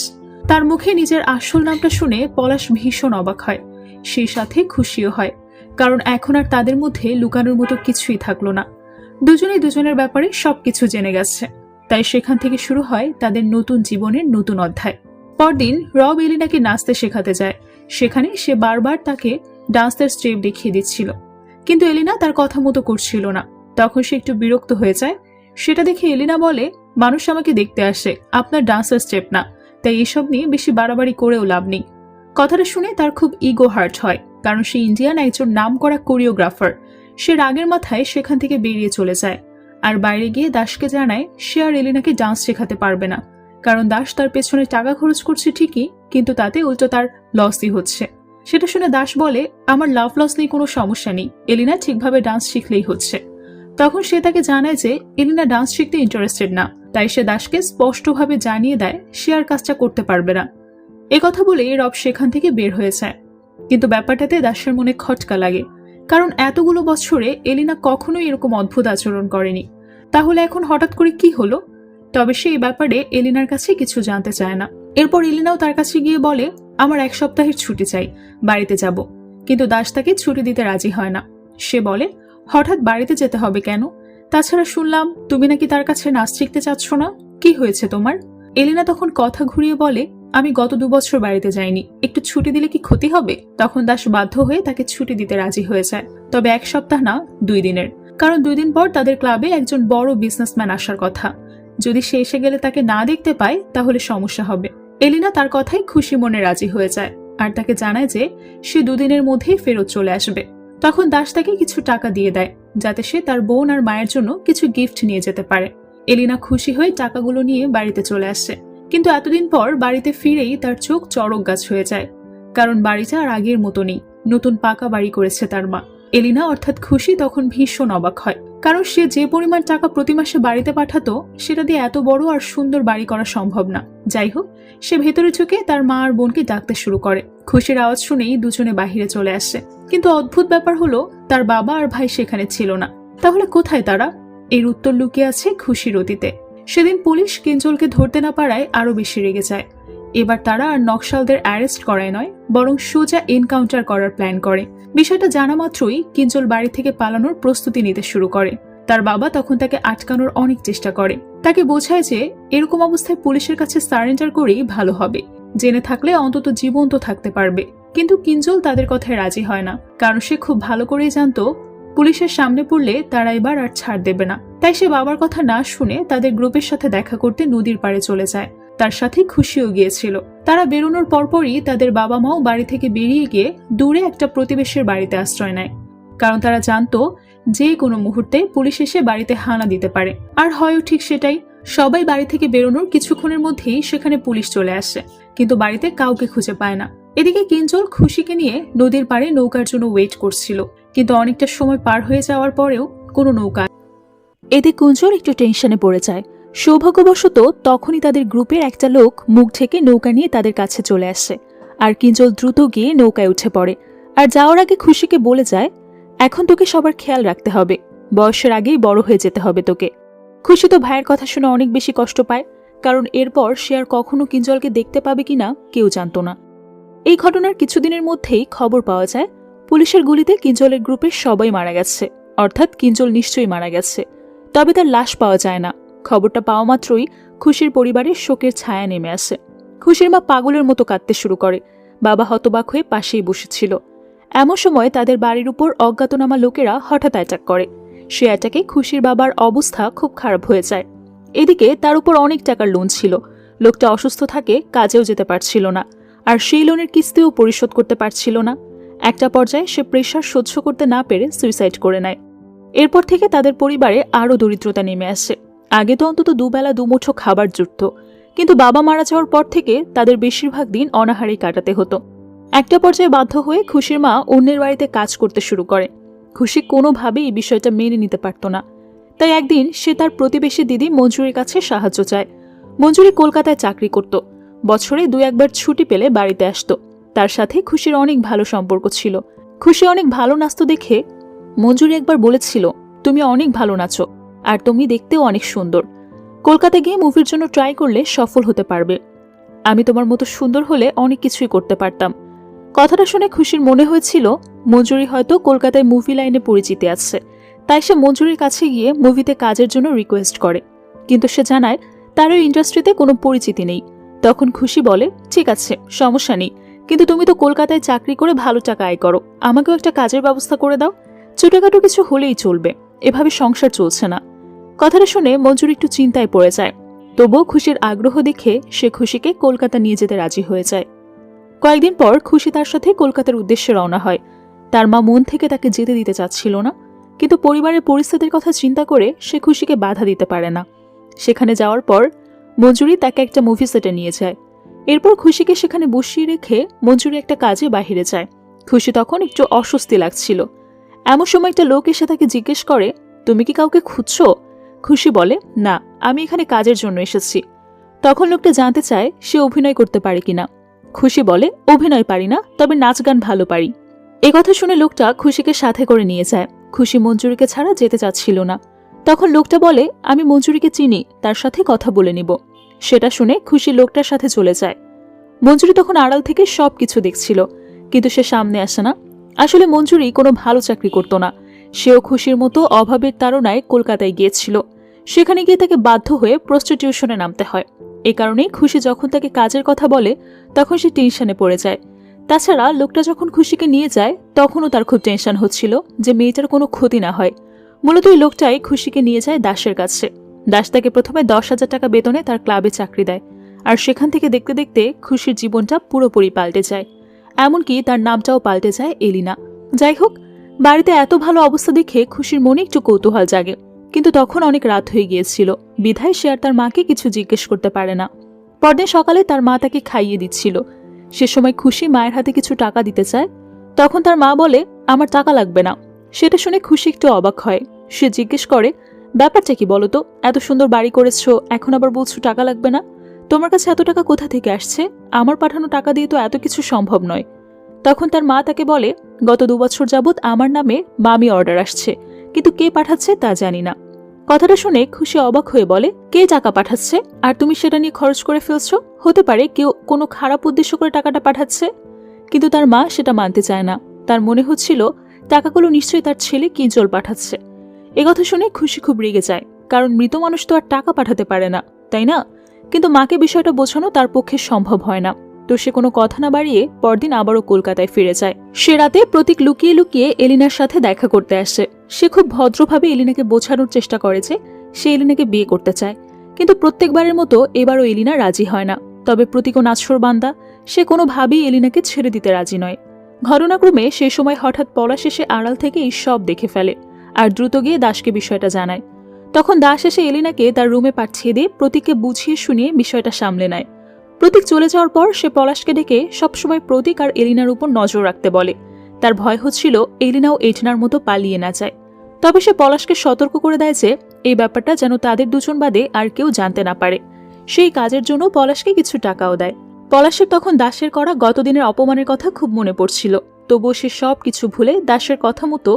তার মুখে নিজের আসল নামটা শুনে পলাশ ভীষণ অবাক হয়, সেই সাথে খুশিও হয়, কারণ এখন আর তাদের মধ্যে লুকানোর মতো কিছুই থাকলো না। দুজনেই দুজনের ব্যাপারে সবকিছু জেনে গেছে। তাই সেখান থেকে শুরু হয় তাদের নতুন জীবনের নতুন অধ্যায়। পরদিন রব এলিনাকে নাচতে শেখাতে যায়। সেখানে সে বারবার তাকে ডান্সের স্টেপ দেখিয়ে দিচ্ছিল। কিন্তু এলিনা তার কথা মতো করছিল না। তখন সে একটু বিরক্ত হয়ে যায়। সেটা দেখে এলিনা বলে, মানুষ আমাকে দেখতে আসে, আপনার ডান্সের স্টেপ না, তাই এসব নিয়ে বেশি বাড়াবাড়ি করেও লাভ নেই। কথাটা শুনে তার খুব ইগো হার্ট হয়, কারণ সে ইন্ডিয়ান একজন নামকরা কোরিওগ্রাফার। সে রাগের মাথায় সেখান থেকে বেরিয়ে চলে যায় আর বাইরে গিয়ে দাসকে জানায় সে আর এলিনাকে ডান্স শেখাতে পারবে না, কারণ দাস তার পেছনে টাকা খরচ করছে ঠিকই, কিন্তু তাতে উল্টো তার লসই হচ্ছে। সেটা শুনে দাস বলে, আমার লাভ লস নিয়ে কোনো সমস্যা নেই, এলিনা ঠিকভাবে ডান্স শিখলেই হচ্ছে। তখন সে তাকে জানায় যে এলিনা ডান্স শিখতে ইন্টারেস্টেড না, তাই সে দাসকে স্পষ্টভাবে জানিয়ে দেয় সে আর কাজটা করতে পারবে না। একথা বলে রব সেখান থেকে বের হয়ে যায়। কিন্তু ব্যাপারটাতে দাসের মনে খটকা লাগে, কারণ এতগুলো বছরে এলিনা কখনোই এরকম অদ্ভুত আচরণ করেনি। তাহলে এখন হঠাৎ করে কি হলো? তবে সে এই ব্যাপারে এলিনার কাছে কিছু জানতে চায় না। এরপর এলিনাও তার কাছে গিয়ে বলে, আমার 1 সপ্তাহের ছুটি চাই, বাড়িতে যাব। কিন্তু দাস তাকে ছুটি দিতে রাজি হয় না। সে বলে, হঠাৎ বাড়িতে যেতে হবে কেন? তাছাড়া শুনলাম তুমি নাকি তার কাছে নাচ শিখতে চাচ্ছ না, কি হয়েছে তোমার? এলিনা তখন কথা ঘুরিয়ে বলে, আমি গত 2 বছর বাড়িতে যাইনি, একটু ছুটি দিলে কি ক্ষতি হবে? তখন দাস বাধ্য হয়ে তাকে ছুটি দিতে রাজি হয়ে যায়, তবে 1 সপ্তাহ না, 2 দিনের। কারণ 2 দিন পর তাদের ক্লাবে একজন বড় বিজনেসম্যান আসার কথা। যদি সে এসে গেলে তাকে না দেখতে পায় তাহলে সমস্যা হবে। এলিনা তার কথায় খুশি মনে রাজি হয়ে যায় আর তাকে জানায় যে সে 2 দিনের মধ্যেই ফেরত চলে আসবে। তখন দাস তাকে কিছু টাকা দিয়ে দেয় যাতে সে তার বোন আর মায়ের জন্য কিছু গিফট নিয়ে যেতে পারে। এলিনা খুশি হয়ে টাকাগুলো নিয়ে বাড়িতে চলে আসে, কিন্তু এতদিন পর বাড়িতে ফিরেই তার চোখ চড়ক গাছ হয়ে যায়, কারণ বাড়িটা আর আগের মতো নেই, নতুন পাকা বাড়ি করেছে তার মা। এলিনা অর্থাৎ খুশি তখন ভীষণ অবাক হয়, কারণ সে যে পরিমাণ টাকা প্রতি মাসে বাড়িতে পাঠাতো সেটা দিয়ে এত বড় আর সুন্দর বাড়ি করা সম্ভব না। যাই হোক, সে ভেতরে ঢুকে তার মা আর বোনকে ডাকতে শুরু করে। খুশির আওয়াজ শুনেই দুজনে বাহিরে চলে আসে, কিন্তু অদ্ভুত ব্যাপার হলো তার বাবা আর ভাই সেখানে ছিল না। তাহলে কোথায় তারা? এর উত্তর লুকিয়ে আছে খুশির অতীতে। সেদিন পুলিশ কিঞ্জলকে ধরতে না পারায় আরো বেশি রেগে যায়। এবার তারা আর নকশালদের অ্যারেস্ট করায় নয়, বরং সোজা এনকাউন্টার করার প্ল্যান করে। বিষয়টা জানা মাত্রই কিঞ্জল বাড়ি থেকে পালানোর প্রস্তুতি নিতে শুরু করে। তার বাবা তখন তাকে আটকানোর অনেক চেষ্টা করে, তাকে বোঝায় যে এরকম অবস্থায় পুলিশের কাছে সারেন্ডার করেই ভালো হবে, জেনে থাকলে অন্তত জীবন্ত থাকতে পারবে। কিন্তু কিঞ্জল তাদের কথায় রাজি হয় না, কারণ সে খুব ভালো করেই জানতো পুলিশের সামনে পড়লে তারা এবার আর ছাড় দেবে না। তাই সে বাবার কথা না শুনে তাদের গ্রুপের সাথে দেখা করতে নদীর পাড়ে চলে যায়। তার সাথে খুশিও গিয়েছিল। তারা বেরোনোর পরপরই তাদের বাবা মাও বাড়ি থেকে বেরিয়ে গিয়ে দূরে একটা প্রতিবেশীর বাড়িতে আশ্রয় নেয়, কারণ তারা জানতো যে কোনো মুহূর্তে পুলিশ এসে বাড়িতে হানা দিতে পারে। আর হয়ও ঠিক সেটাই। সবাই বাড়ি থেকে বেরোনোর কিছুক্ষণের মধ্যেই সেখানে পুলিশ চলে আসে, কিন্তু বাড়িতে কাউকে খুঁজে পায় না। এদিকে কিঞ্জল খুশিকে নিয়ে নদীর পাড়ে নৌকার জন্য ওয়েট করছিল, কিন্তু অনেকটা সময় পার হয়ে যাওয়ার পরেও কোনো নৌকা। এতে কুঞ্জল একটু টেনশনে পড়ে যায়। সৌভাগ্যবশত তখনই তাদের গ্রুপের একটা লোক মুখ ঢেকে নৌকা নিয়ে তাদের কাছে চলে আসে, আর কিঞ্জল দ্রুত গিয়ে নৌকায় উঠে পড়ে। আর যাওয়ার আগে খুশিকে বলে যায়, এখন তোকে সবার খেয়াল রাখতে হবে, বয়সের আগেই বড় হয়ে যেতে হবে তোকে। খুশি তো ভাইয়ের কথা শুনে অনেক বেশি কষ্ট পায়, কারণ এরপর সে আর কখনো কিঞ্জলকে দেখতে পাবে কিনা কেউ জানত না। এই ঘটনার কিছুদিনের মধ্যেই খবর পাওয়া যায় পুলিশের গুলিতে কিঞ্জলের গ্রুপের সবাই মারা গেছে, অর্থাৎ কিঞ্জল নিশ্চয়ই মারা গেছে। তবে তার লাশ পাওয়া যায় না। খবরটা পাওয়া মাত্রই খুশির পরিবারের শোকের ছায়া নেমে আসে। খুশির মা পাগলের মতো কাঁদতে শুরু করে, বাবা হতবাক হয়ে পাশেই বসেছিল। এমন সময় তাদের বাড়ির উপর অজ্ঞাতনামা লোকেরা হঠাৎ অ্যাটাক করে। সে অ্যাটাকে খুশির বাবার অবস্থা খুব খারাপ হয়ে যায়। এদিকে তার উপর অনেক টাকার লোন ছিল, লোকটা অসুস্থ থাকে, কাজেও যেতে পারছিল না, আর সেই লোনের কিস্তিও পরিশোধ করতে পারছিল না। একটা পর্যায়ে সে প্রেশার সহ্য করতে না পেরে সুইসাইড করে নেয়। এরপর থেকে তাদের পরিবারে আরও দরিদ্রতা নেমে আসে। আগে তো অন্তত দুবেলা দুমুঠো খাবার জুটত, কিন্তু বাবা মারা যাওয়ার পর থেকে তাদের বেশিরভাগ দিন অনাহারেই কাটাতে হতো। একটা পর্যায়ে বাধ্য হয়ে খুশির মা অন্যের বাড়িতে কাজ করতে শুরু করে। খুশি কোনোভাবেই এই বিষয়টা মেনে নিতে পারত না। তাই একদিন সে তার প্রতিবেশী দিদি মঞ্জুরির কাছে সাহায্য চায়। মঞ্জুরি কলকাতায় চাকরি করত, বছরে 2-1বার ছুটি পেলে বাড়িতে আসত। তার সাথে খুশির অনেক ভালো সম্পর্ক ছিল। খুশি অনেক ভালো নাচতো দেখে মঞ্জুরি একবার বলেছিল, তুমি অনেক ভালো নাচো, আর তুমি দেখতেও অনেক সুন্দর। কলকাতা গিয়ে মুভির জন্য ট্রাই করলে সফল হতে পারবে। আমি তোমার মতো সুন্দর হলে অনেক কিছুই করতে পারতাম। কথাটা শুনে খুশির মনে হয়েছিল মঞ্জুরি হয়তো কলকাতায় মুভি লাইনে পরিচিতি আছে, তাই সে মঞ্জুরির কাছে গিয়ে মুভিতে কাজের জন্য রিকোয়েস্ট করে। কিন্তু সে জানায় তার ওই ইন্ডাস্ট্রিতে কোনো পরিচিতি নেই। তখন খুশি বলে, ঠিক আছে, সমস্যা নেই, কিন্তু তুমি তো কলকাতায় চাকরি করে ভালো টাকা আয় করো, আমাকেও একটা কাজের ব্যবস্থা করে দাও। ছোটখাটো কিছু হলেই চলবে, এভাবে সংসার চলছে না। কথাটা শুনে মঞ্জুরি একটু চিন্তায় পড়ে যায়। তবুও খুশির আগ্রহ দেখে সে খুশিকে কলকাতা নিয়ে যেতে রাজি হয়ে যায়। কয়েকদিন পর খুশি তার সাথে কলকাতার উদ্দেশ্যে রওনা হয়। তার মা মন থেকে তাকে যেতে দিতে চাচ্ছিল না, কিন্তু পরিবারের পরিস্থিতির কথা চিন্তা করে সে খুশিকে বাধা দিতে পারে না। সেখানে যাওয়ার পর মঞ্জুরি তাকে একটা মুভি সেটে নিয়ে যায়। এরপর খুশিকে সেখানে বসিয়ে রেখে মঞ্জুরি একটা কাজে বাহিরে যায়। খুশি তখন একটু অস্বস্তি লাগছিল। এমন সময় একটা লোক এসে তাকে জিজ্ঞেস করে, তুমি কি কাউকে খুঁজছো? খুশি বলে, না, আমি এখানে কাজের জন্য এসেছি। তখন লোকটা জানতে চায় সে অভিনয় করতে পারে কিনা। খুশি বলে, অভিনয় পারি না, তবে নাচ গান ভালো পারি। এ কথা শুনে লোকটা খুশিকে সাথে করে নিয়ে যায়। খুশি মঞ্জুরিকে ছাড়া যেতে চাচ্ছিল না। তখন লোকটা বলে, আমি মঞ্জুরিকে চিনি, তার সাথে কথা বলে নিব। সেটা শুনে খুশি লোকটার সাথে চলে যায়। মঞ্জুরি তখন আড়াল থেকে সবকিছু দেখছিল, কিন্তু সে সামনে আসে না। আসলে মঞ্জুরি কোনো ভালো চাকরি করত না। সেও খুশির মতো অভাবের তাড়নায় কলকাতায় গিয়েছিল। সেখানে গিয়ে তাকে বাধ্য হয়ে প্রস্টিটিউশনে নামতে হয়। এ কারণেই খুশি যখন তাকে কাজের কথা বলে তখন সে টেনশনে পড়ে যায়। তাছাড়া লোকটা যখন খুশিকে নিয়ে যায় তখনও তার খুব টেনশন হচ্ছিল যে মেয়েটার কোনো ক্ষতি না হয়। মূলত এই লোকটাই খুশিকে নিয়ে যায় দাসের কাছে। দাস তাকে প্রথমে 10,000 টাকা বেতনে তার ক্লাবে চাকরি দেয়। আর সেখান থেকে দেখতে দেখতে খুশির জীবনটা পুরোপুরি পাল্টে যায়। এমনকি তার নামটাও পাল্টে যায় এলিনা। যাই হোক, বাড়িতে এত ভালো অবস্থা দেখে খুশির মনে একটু কৌতূহল জাগে, কিন্তু তখন অনেক রাত হয়ে গিয়েছিল, বিধায় সে আর তার মাকে কিছু জিজ্ঞেস করতে পারে না। পরদিন সকালে তার মা তাকে খাইয়ে দিচ্ছিল। সে সময় খুশি মায়ের হাতে কিছু টাকা দিতে চায়। তখন তার মা বলে, আমার টাকা লাগবে না। সেটা শুনে খুশি একটু অবাক হয়। সে জিজ্ঞেস করে, ব্যাপারটা কি বলো তো? এত সুন্দর বাড়ি করেছো, এখন আবার বলছো টাকা লাগবে না? তোমার কাছে এত টাকা কোথা থেকে আসছে? আমার পাঠানো টাকা দিয়ে তো এত কিছু সম্ভব নয়। তখন তার মা তাকে বলে, গত 2 বছর যাবৎ আমার নামে মামি অর্ডার আসছে, কিন্তু কে পাঠাচ্ছে তা জানি না। কথাটা শুনে খুশি অবাক হয়ে বলে, কে টাকা পাঠাচ্ছে আর তুমি সেটা নিয়ে খরচ করে ফেলছো? হতে পারে কেউ কোনো খারাপ উদ্দেশ্য করে টাকাটা পাঠাচ্ছে। কিন্তু তার মা সেটা মানতে চায় না। তার মনে হচ্ছিল টাকাগুলো নিশ্চয়ই তার ছেলে কিঞ্জল পাঠাচ্ছে। কথা শুনে খুশি খুব রেগে যায়, কারণ মৃত মানুষ তো আর টাকা পাঠাতে পারে না, তাই না? কিন্তু মাকে বিষয়টা বোঝানো তার পক্ষে সম্ভব হয় না। তো সে কোনো কথা না বাড়িয়ে পরদিন আবারও কলকাতায় ফিরে যায়। সে রাতে প্রতীক লুকিয়ে লুকিয়ে এলিনার সাথে দেখা করতে আসে। সে খুব ভদ্রভাবে এলিনাকে বোঝানোর চেষ্টা করে যে সে এলিনাকে বিয়ে করতে চায়, কিন্তু প্রত্যেকবারের মতো এবারও এলিনা রাজি হয় না। তবে প্রতীকও নাছর বান্দা, সে কোনোভাবেই এলিনাকে ছেড়ে দিতে রাজি নয়। ঘটনাক্রমে সেই সময় হঠাৎ পলাশ এসে আড়াল থেকে এই সব দেখে ফেলে আর দ্রুত গিয়ে দাসকে বিষয়টা জানায়। তখন দাস এসে এলিনাকে তার রুমে পাঠিয়ে দিয়ে প্রতীককে বুঝিয়ে শুনিয়ে বিষয়টা সামলে নেয়। প্রতীক চলে যাওয়ার পর সে পলাশকে ডেকে সবসময় প্রতীক আর এলিনার উপর নজর রাখতে বলে। তার ভয় হচ্ছিল এলিনাও এটনার মতো পালিয়ে না যায়। তবে সে পলাশকে সতর্ক করে দেয় যে এই ব্যাপারটা যেন তাদের দুজন বাদে আর কেউ জানতে না পারে। সেই কাজের জন্য পলাশকে কিছু টাকাও দেয়। পলাশের তখন দাসের করা গতদিনের অপমানের কথা খুব মনে পড়ছিল। তবুও সে সব কিছু ভুলে দাসের কথা মতো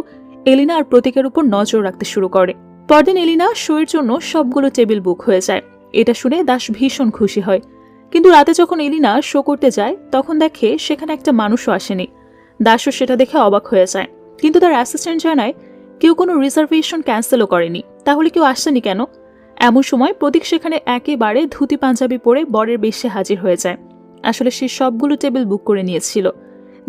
এলিনা আর প্রতীকের উপর নজর রাখতে শুরু করে। পরদিন এলিনা শোয়ের জন্য সবগুলো টেবিল বুক হয়ে যায়। এটা শুনে দাস ভীষণ খুশি হয়। কিন্তু রাতে যখন এলিনা শো করতে যায় তখন দেখে সেখানে একটা মানুষও আসেনি। দাসও সেটা দেখে অবাক হয়ে যায়, কিন্তু তার অ্যাসিস্ট্যান্ট জানায় কেউ কোনো রিজার্ভেশন ক্যান্সেলও করেনি, তাহলে কেউ আসেনি কেন? এমন সময় প্রতীক সেখানে একেবারে ধুতি পাঞ্জাবি পরে বরের বেশে হাজির হয়ে যায়। আসলে সে সবগুলো টেবিল বুক করে নিয়েছিল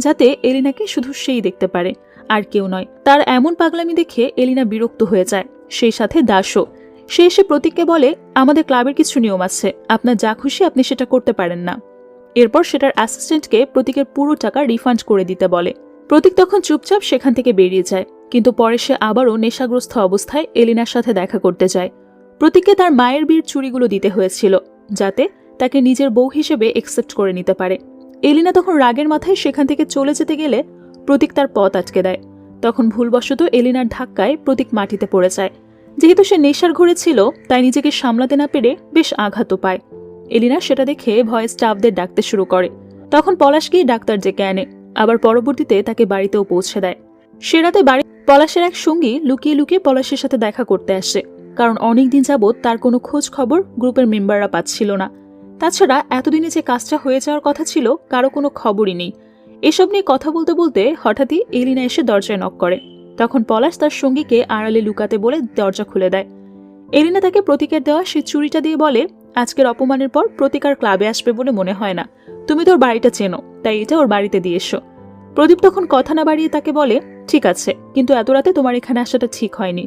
যাতে এলিনাকে শুধু সেই দেখতে পারে, আর কেউ নয়। তার এমন পাগলামি দেখে এলিনা বিরক্ত হয়ে যায়, সেই সাথে দাসও। সে এসে প্রতীককে বলে, আমাদের ক্লাবের কিছু নিয়ম আছে, আপনার যা খুশি আপনি সেটা করতে পারেন না। এরপর সেটার অ্যাসিস্ট্যান্টকে প্রতীকের পুরো টাকা রিফান্ড করে দিতে বলে। প্রতীক তখন চুপচাপ সেখান থেকে বেরিয়ে যায়, কিন্তু পরে সে আবারও নেশাগ্রস্ত অবস্থায় এলিনার সাথে দেখা করতে যায়। প্রতীককে তার মায়ের বিয়ের চুড়িগুলো দিতে হয়েছিল যাতে তাকে নিজের বউ হিসেবে একসেপ্ট করে নিতে পারে। এলিনা তখন রাগের মাথায় সেখান থেকে চলে যেতে গেলে প্রতীক তার পথ আটকে দেয়। তখন ভুলবশত এলিনার ধাক্কায় প্রতীক মাটিতে পড়ে যায়। যেহেতু সে নেশার ঘরে ছিল তাই নিজেকে সামলাতে না পেরে বেশ আঘাতও পায়। এলিনা সেটা দেখে ভয়ে স্টাফদের ডাকতে শুরু করে। তখন পলাশকেই ডাক্তার ডেকে আনে, আবার পরবর্তীতে তাকে বাড়িতেও পৌঁছে দেয়। সে রাতে পলাশের এক সঙ্গী লুকিয়ে লুকিয়ে পলাশের সাথে দেখা করতে আসে, কারণ অনেকদিন যাবৎ তার কোনো খোঁজ খবর গ্রুপের মেম্বাররা পাচ্ছিল না। তাছাড়া এতদিনে যে কাজটা হয়ে যাওয়ার কথা ছিল কারো কোনো খবরই নেই। এসব নিয়ে কথা বলতে বলতে হঠাৎই এলিনা এসে দরজায় নক করে। তখন পলাশ তার সঙ্গীকে আড়ালে লুকাতে বলে দরজা খুলে দেয়। এলিনা তাকে প্রতীকের দেওয়া সে চুরিটা দিয়ে বলে, আজকের অপমানের পর প্রতীক আর ক্লাবে আসবে বলে মনে হয় না, তুমি তো ওর বাড়িটা চেনো, তাই এটা ওর বাড়িতে দিয়ে এসো। প্রদীপ তখন কথা না বাড়িয়ে তাকে বলে, ঠিক আছে, কিন্তু এত রাতে তোমার এখানে আসাটা ঠিক হয়নি।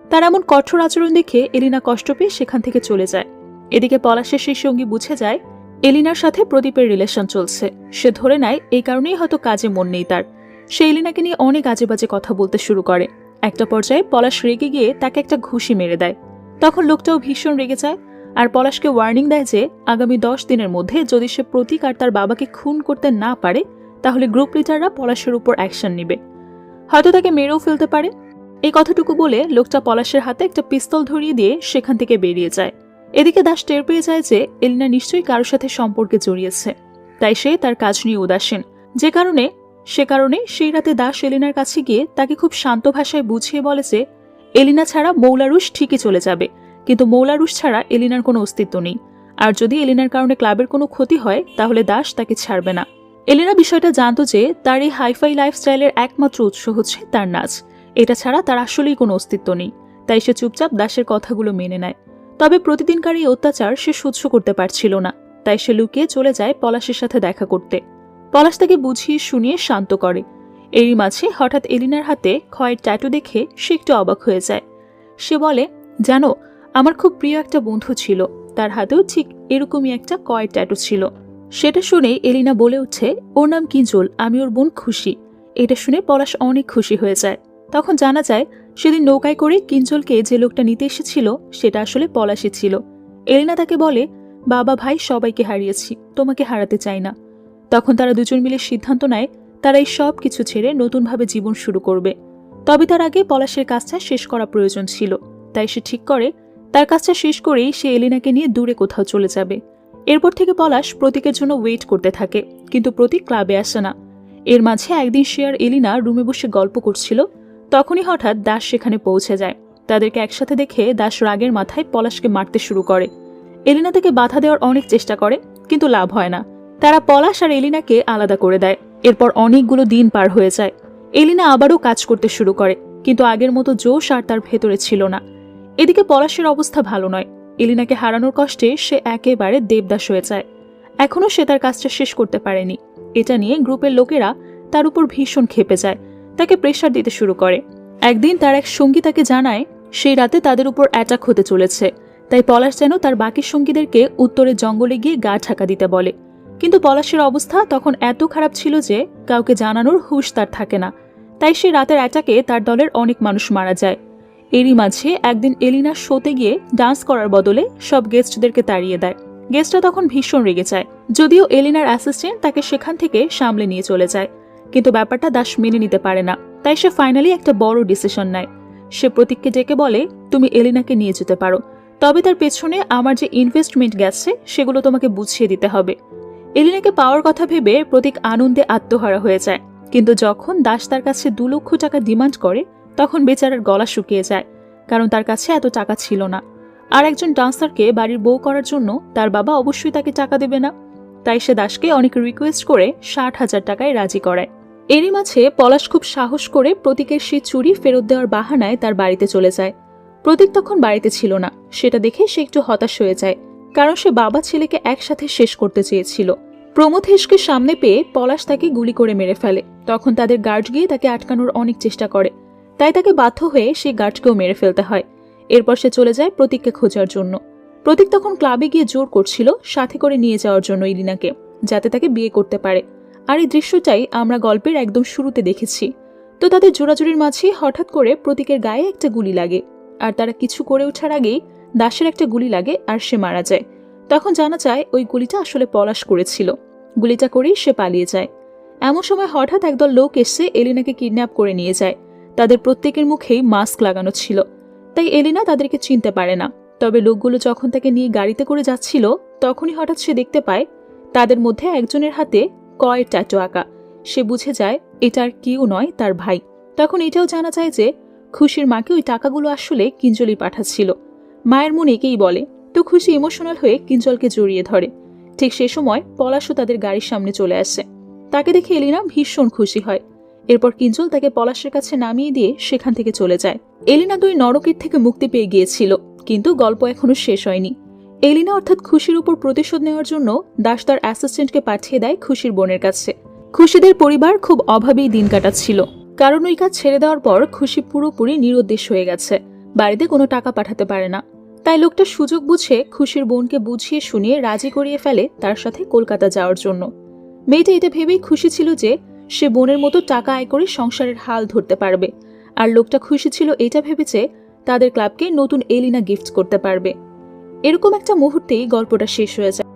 তার এমন কঠোর আচরণ দেখে এলিনা কষ্ট পেয়ে সেখান থেকে চলে যায়। এদিকে পলাশের সেই সঙ্গী বুঝে যায় এলিনার সাথে প্রদীপের রিলেশন চলছে। সে ধরে নেয় এই কারণেই হয়তো কাজে মন নেই তার। সে এলিনাকে নিয়ে অনেক আজে বাজে কথা বলতে শুরু করে। একটা পর্যায়ে পলাশ রেগে গিয়ে তাকে একটা ঘুষি মেরে দেয়। তখন লোকটাও ভীষণ রেগে যায় আর পলাশকে ওয়ার্নিং দেয় যে আগামী 10 দিনের মধ্যে যদি সে প্রতীক আর তার বাবাকে খুন করতে না পারে তাহলে গ্রুপ লিডাররা পলাশের উপর অ্যাকশন নেবে, হয়তো তাকে মেরেও ফেলতে পারে। এই কথাটুকু বলে লোকটা পলাশের হাতে একটা পিস্তল ধরিয়ে দিয়ে সেখান থেকে বেরিয়ে যায়। এদিকে দাস টের পেয়ে যায় যে এলিনা নিশ্চয়ই কারোর সাথে সম্পর্কে জড়িয়েছে, তাই সে তার কাজ নিয়ে উদাসীন। সে কারণে সেই রাতে দাস এলিনার কাছে গিয়ে তাকে খুব শান্ত ভাষায় বুঝিয়ে বলে যে এলিনা ছাড়া মৌলারুশ ঠিকই চলে যাবে, কিন্তু মৌলারুশ ছাড়া এলিনার কোনো অস্তিত্ব নেই। আর যদি এলিনার কারণে ক্লাবের কোনো ক্ষতি হয় তাহলে দাস তাকে ছাড়বে না। এলিনা বিষয়টা জানতো যে তার এই হাইফাই লাইফস্টাইলের একমাত্র উৎস হচ্ছে তার নাচ, এটা ছাড়া তার আসলেই কোনো অস্তিত্ব নেই। তাই সে চুপচাপ দাসের কথাগুলো মেনে নেয়। তবে প্রতিদিনকার এই অত্যাচার সে সহ্য করতে পারছিল না, তাই সে লুকিয়ে চলে যায় পলাশের সাথে দেখা করতে। পলাশ তাকে বুঝিয়ে শুনিয়ে শান্ত করে। এরই মাঝে হঠাৎ এলিনার হাতে ক্ষয়ের ট্যাটু দেখে সে একটু অবাক হয়ে যায়। সে বলে, জানো, আমার খুব প্রিয় একটা বন্ধু ছিল, তার হাতেও ঠিক এরকমই একটা কয়ের ট্যাটু ছিল। সেটা শুনে এলিনা বলে উঠে, ওর নাম কিঞ্জল, আমি ওর বোন খুশি। এটা শুনে পলাশ অনেক খুশি হয়ে যায়। তখন জানা যায় সেদিন নৌকায় করে কিঞ্জলকে যে লোকটা নিতে এসেছিল সেটা আসলে পলাশই ছিল। এলিনা তাকে বলে, বাবা ভাই সবাইকে হারিয়েছি, তোমাকে হারাতে চাই না। তখন তারা দুজন মিলে সিদ্ধান্ত নেয় তারা এই সব কিছু ছেড়ে নতুনভাবে জীবন শুরু করবে। তবে তার আগে পলাশের কাজটা শেষ করা প্রয়োজন ছিল, তাই সে ঠিক করে তার কাজটা শেষ করেই সে এলিনাকে নিয়ে দূরে কোথাও চলে যাবে। এরপর থেকে পলাশ প্রতীকের জন্য ওয়েট করতে থাকে, কিন্তু প্রতীক ক্লাবে আসে না। এর মাঝে একদিন সে আর এলিনা রুমে বসে গল্প করছিল, তখনই হঠাৎ দাস সেখানে পৌঁছে যায়। তাদেরকে একসাথে দেখে দাস রাগের মাথায় পলাশকে মারতে শুরু করে। এলিনা তাকে বাধা দেওয়ার অনেক চেষ্টা করে, কিন্তু লাভ হয় না। তারা পলাশ আর এলিনাকে আলাদা করে দেয়। এরপর অনেকগুলো দিন পার হয়ে যায়। এলিনা আবারও কাজ করতে শুরু করে, কিন্তু আগের মতো জোশ আর তার ভেতরে ছিল না। এদিকে পলাশের অবস্থা ভালো নয়। এলিনাকে হারানোর কষ্টে সে একেবারে দেবদাস হয়ে যায়। এখনও সে তার কাজটা শেষ করতে পারেনি। এটা নিয়ে গ্রুপের লোকেরা তার উপর ভীষণ ক্ষেপে যায়, তাকে প্রেশার দিতে শুরু করে। একদিন তার এক সঙ্গী তাকে জানায় সেই রাতে তাদের উপর অ্যাটাক হতে চলেছে, তাই পলাশ যেন তার বাকি সঙ্গীদেরকে উত্তরের জঙ্গলে গিয়ে গা ঢাকা দিতে বলে। কিন্তু পলাশের অবস্থা তখন এত খারাপ ছিল যে কাউকে জানানোর হুঁশ তার থাকে না, তাই সে রাতের অ্যাটাকে তার দলের অনেক মানুষ মারা যায়। এরই মাঝে একদিন এলিনা শোতে গিয়ে ডান্স করার বদলে সব গেস্টদেরকে তাড়িয়ে দেয়। গেস্টরা তখন ভীষণ রেগে যায়, যদিও এলিনার অ্যাসিস্ট্যান্ট তাকে সেখান থেকে সামলে নিয়ে চলে যায়। কিন্তু ব্যাপারটা দাস মেনে নিতে পারে না, তাই সে ফাইনালি একটা বড় ডিসিশন নেয়। সে প্রতীককে ডেকে বলে, তুমি এলিনাকে নিয়ে যেতে পারো, তবে তার পেছনে আমার যে ইনভেস্টমেন্ট গেছে সেগুলো তোমাকে বুঝিয়ে দিতে হবে। এলিনাকে পাওয়ার কথা ভেবে প্রতীক আনন্দে আত্মহারা হয়ে যায়, কিন্তু যখন দাস তার কাছে 2 লক্ষ টাকা ডিমান্ড করে তখন বেচারার গলা শুকিয়ে যায়, কারণ তার কাছে এত টাকা ছিল না। আর একজন ডান্সারকে বাড়ির বউ করার জন্য তার বাবা অবশ্যই তাকে টাকা দেবে না, তাই সে দাসকে অনেক রিকোয়েস্ট করে 60,000 টাকায় রাজি করায়। এরই মাঝে পলাশ খুব সাহস করে প্রতীকের সেই চুরি ফেরত দেওয়ার বাহানায় তার বাড়িতে চলে যায়। প্রতীক তখন বাড়িতে ছিল না, সেটা দেখে সে একটু হতাশ হয়ে যায়, কারণ সে বাবা ছেলেকে একসাথে শেষ করতে চেয়েছিল। প্রমথেশকে সামনে পেয়ে পলাশ তাকে গুলি করে মেরে ফেলে। তখন তাদের গার্ড গিয়ে তাকে আটকানোর অনেক চেষ্টা করে, তাই তাকে বাধ্য হয়ে সেই গার্ডকেও মেরে ফেলতে হয়। এরপর সে চলে যায় প্রতীককে খোঁজার জন্য। প্রতীক তখন ক্লাবে গিয়ে জোর করছিল সাথে করে নিয়ে যাওয়ার জন্য এলিনাকে, যাতে তাকে বিয়ে করতে পারে। আর এই দৃশ্যটাই আমরা গল্পের একদম শুরুতে দেখেছি। তো তাদের জোড়াজুড়ির মাঝে হঠাৎ করে প্রতীকের গায়ে একটা গুলি লাগে, আর তারা কিছু করে ওঠার আগেই দাসের একটা গুলি লাগে আর সে মারা যায়। তখন জানা যায় ওই গুলিটা আসলে পলাশ করেছিল। গুলিটা করেই সে পালিয়ে যায়। এমন সময় হঠাৎ একদল লোক এসে এলিনাকে কিডন্যাপ করে নিয়ে যায়। তাদের প্রত্যেকের মুখেই মাস্ক লাগানো ছিল, তাই এলিনা তাদেরকে চিনতে পারে না। তবে লোকগুলো যখন তাকে নিয়ে গাড়িতে করে যাচ্ছিল তখনই হঠাৎ সে দেখতে পায় তাদের মধ্যে একজনের হাতে কয়ের ট্যাটু আঁকা। সে বুঝে যায় এটা আর কেউ নয়, তার ভাই। তখন এটাও জানা যায় যে খুশির মাকে ওই টাকাগুলো আসলে কিঞ্জলই পাঠাচ্ছিল। মায়ের মন একেই বলে, তো খুশি ইমোশনাল হয়ে কিঞ্জলকে জড়িয়ে ধরে। ঠিক সে সময় পলাশও তাদের গাড়ির সামনে চলে আসে। তাকে দেখে এলিনা ভীষণ খুশি হয়। এরপর কিঞ্জল তাকে পলাশের কাছে নামিয়ে দিয়ে সেখান থেকে চলে যায়। এলিনা 2 নরকের থেকে মুক্তি পেয়ে গিয়েছিল, কিন্তু গল্প এখনো শেষ হয়নি। এলিনা অর্থাৎ খুশির উপর প্রতিশোধ নেওয়ার জন্য দাস তার অ্যাসিস্ট্যান্টকে পাঠিয়ে দেয় খুশির বোনের কাছে। খুশিদের পরিবার খুব অভাবেই দিন কাটাচ্ছিল। কারণ ওই কাজ ছেড়ে দেওয়ার পর খুশি পুরোপুরি নিরুদ্দেশ হয়ে গেছে, বাড়িতে কোনো টাকা পাঠাতে পারে না। তাই লোকটা সুযোগ বুঝে খুশির বোনকে বুঝিয়ে শুনিয়ে রাজি করিয়ে ফেলে তার সাথে কলকাতা যাওয়ার জন্য। মেয়েটা এটা ভেবেই খুশি ছিল যে সে বোনের মতো টাকা আয় করে সংসারের হাল ধরতে পারবে, আর লোকটা খুশি ছিল এটা ভেবেছে তাদের ক্লাবকে নতুন এলিনা গিফট করতে পারবে। এরকম একটা মুহূর্তেই গল্পটা শেষ হয়ে যায়।